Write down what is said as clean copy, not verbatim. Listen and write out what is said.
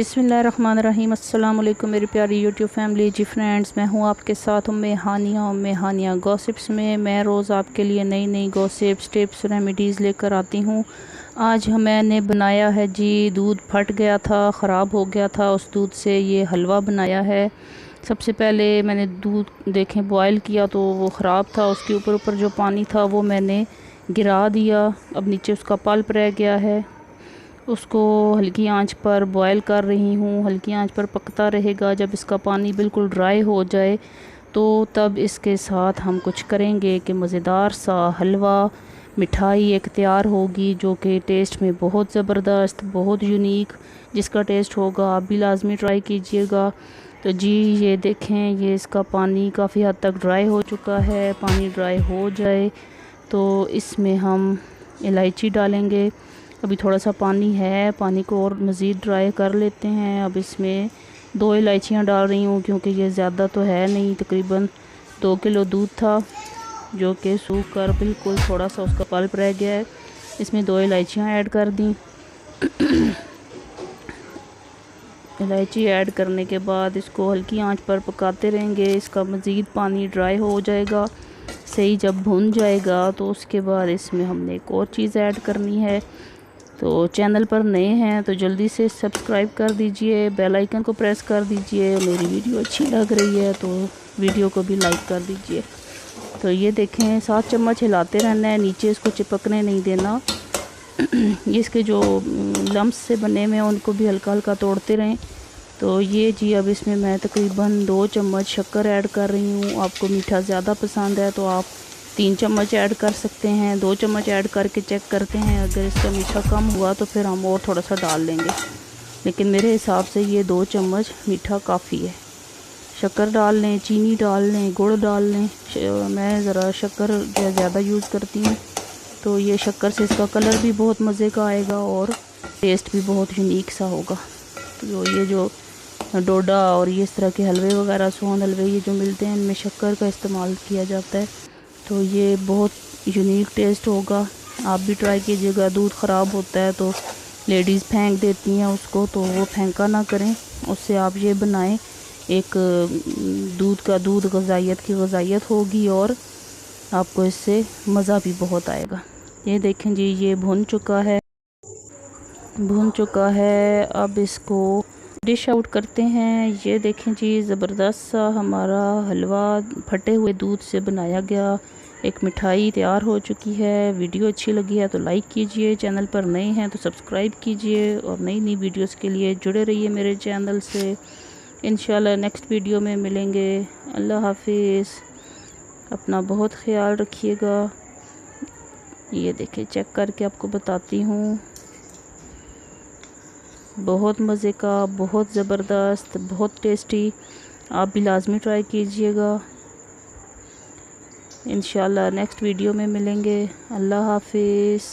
बिस्मिल्लाहिर्रहमानिर्रहीम। अस्सलाम वालेकुम मेरी प्यारी यूट्यूब फैमिली। जी फ्रेंड्स, मैं हूँ आपके साथ उम्मे हानिया गॉसिप्स में। मैं रोज़ आपके लिए नई नई गॉसिप्स, टिप्स, रेमेडीज़ लेकर आती हूँ। आज मैंने बनाया है जी, दूध फट गया था, ख़राब हो गया था, उस दूध से ये हलवा बनाया है। सबसे पहले मैंने दूध देखें बॉयल किया तो वो ख़राब था, उसके ऊपर जो पानी था वो मैंने गिरा दिया। अब नीचे उसका पल्प रह गया है, उसको हल्की आंच पर बॉयल कर रही हूँ। हल्की आंच पर पकता रहेगा। जब इसका पानी बिल्कुल ड्राई हो जाए तो तब इसके साथ हम कुछ करेंगे कि मज़ेदार सा हलवा, मिठाई एक तैयार होगी जो कि टेस्ट में बहुत ज़बरदस्त, बहुत यूनिक, जिसका टेस्ट होगा आप भी लाजमी ट्राई कीजिएगा। तो जी ये देखें, ये इसका पानी काफ़ी हद तक ड्राई हो चुका है। पानी ड्राई हो जाए तो इसमें हम इलायची डालेंगे। अभी थोड़ा सा पानी है, पानी को और मज़ीद ड्राई कर लेते हैं। अब इसमें 2 इलायचियाँ डाल रही हूँ क्योंकि ये ज़्यादा तो है नहीं। तकरीबन 2 किलो दूध था जो कि सूख कर बिल्कुल थोड़ा सा उसका पल्प रह गया है। इसमें 2 इलायचियाँ ऐड कर दी। इलायची ऐड करने के बाद इसको हल्की आंच पर पकाते रहेंगे। इसका मज़ीद पानी ड्राई हो जाएगा, सही जब भुन जाएगा तो उसके बाद इसमें हमने एक और चीज़ ऐड करनी है। तो चैनल पर नए हैं तो जल्दी से सब्सक्राइब कर दीजिए, बेल आइकन को प्रेस कर दीजिए। मेरी वीडियो अच्छी लग रही है तो वीडियो को भी लाइक कर दीजिए। तो ये देखें, 7 चम्मच हिलाते रहना है, नीचे इसको चिपकने नहीं देना। ये इसके जो लम्स से बने हुए हैं उनको भी हल्का हल्का तोड़ते रहें। तो ये जी, अब इसमें मैं तकरीबन 2 चम्मच शक्कर ऐड कर रही हूँ। आपको मीठा ज़्यादा पसंद है तो आप 3 चम्मच ऐड कर सकते हैं। 2 चम्मच ऐड करके चेक करते हैं, अगर इसका मीठा कम हुआ तो फिर हम और थोड़ा सा डाल लेंगे, लेकिन मेरे हिसाब से ये 2 चम्मच मीठा काफ़ी है। शक्कर डाल लें, चीनी डाल लें, गुड़ डाल लें। मैं ज़रा शक्कर ज़्यादा यूज़ करती हूँ तो ये शक्कर से इसका कलर भी बहुत मज़े का आएगा और टेस्ट भी बहुत यूनिक सा होगा। तो ये जो डोडा और ये इस तरह के हलवे वगैरह, सोंध हलवे ये जो मिलते हैं, इनमें शक्कर का इस्तेमाल किया जाता है। तो ये बहुत यूनिक टेस्ट होगा, आप भी ट्राई कीजिएगा। दूध ख़राब होता है तो लेडीज़ फेंक देती हैं उसको, तो वो फेंका ना करें, उससे आप ये बनाएं। एक दूध ग़िज़ाइयत की ग़िज़ाइयत होगी और आपको इससे मज़ा भी बहुत आएगा। ये देखें जी, ये भुन चुका है। अब इसको डिश आउट करते हैं। ये देखें जी, ज़बरदस्त सा हमारा हलवा फटे हुए दूध से बनाया गया एक मिठाई तैयार हो चुकी है। वीडियो अच्छी लगी है तो लाइक कीजिए, चैनल पर नए हैं तो सब्सक्राइब कीजिए और नई नई वीडियोस के लिए जुड़े रहिए मेरे चैनल से। इंशाल्लाह नेक्स्ट वीडियो में मिलेंगे। अल्लाह हाफिज़। अपना बहुत ख्याल रखिएगा। ये देखिए, चेक करके आपको बताती हूँ। बहुत मज़े का, बहुत ज़बरदस्त, बहुत टेस्टी। आप भी लाजमी ट्राई कीजिएगा। इंशाल्लाह नेक्स्ट वीडियो में मिलेंगे। अल्लाह हाफिज़।